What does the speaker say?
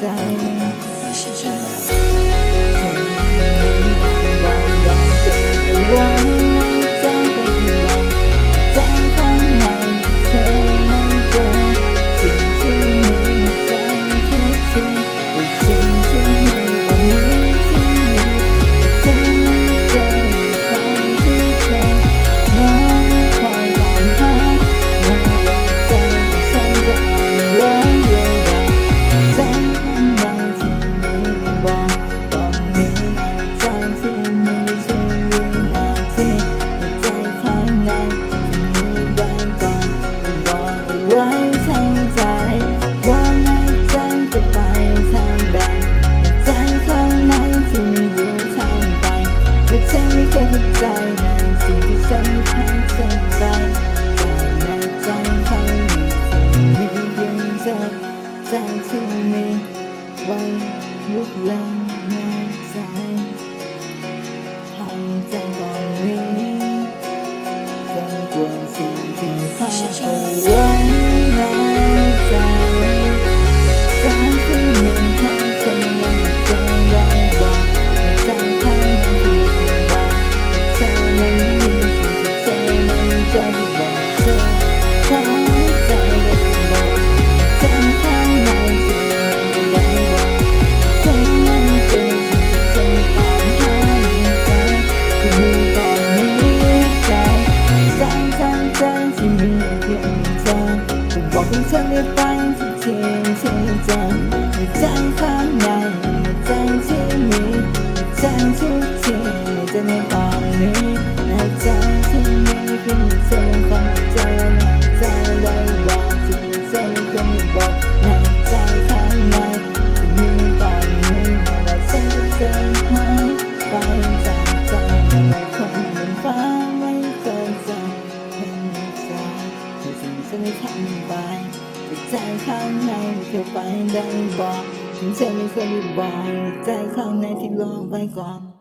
ใจไม่ใช่ฉันว่าใจก็คือเราใจข้างในเธอไม่เจอสิ่งที่มีใจทุกสิ่งสิ่งที่มีวันนี้ที่มีเธอไม่เจอใครที่เธอน้องคอยตามหาไม่ว่าใจฉันจะอ่อนแรงเรื่อยใจข้างในที่มีบอกตอนนี้ใจที่มีชีวิตนาทีใจข้างในที่มีแรงก่อนบอกไว้ทั้งใจว่าในใจจะไปทางใดใจข้างในที่มีอยู่ทางไปแต่ฉันไม่เคยเข้าใจในสิ่งที่ฉันทำเสร็จไปแต่ในใจข้างในที่มีเพียงเธอใจที่มีไว้ลุกลามในใจให้ใจก่อนนี้จนกว่าสิ่งที่เขาเอาไว้ในใจใจที่มีให้เธอยังเจอยังบอกใจข้างในที่บอกเธอนั้นมีสิ่งที่เธอนั้นจะบอกเธอเข้าใจและบอกใจข้างในที่มีแรงบอกเธอนั้นเจอสิ่งที่เธอตามหาในใจที่มีตอนนี้ใจใจที่มีเพียงเธอจะบอกให้เธอได้ไปทุกทีที่เจอในใจข้างในในใจที่มีในใจทุกทีในใจในตอนนี้ในใจที่มีเพียงเธอฟังใจในใจเลยบอกที่เธอเคยบอกในใจข้างในที่มีตอนนี้ไม่ว่าฉันจะเจอหายไปจากใจไม่คงเหมือนฟ้าไม่เคยเจอเห็นใจที่สิ่งที่ฉันได้ทำไปแต่ใจข้างในไม่เคยไปได้บอกถึงเธอไม่เคยได้บอกใจข้างในที่ลองไปก่อน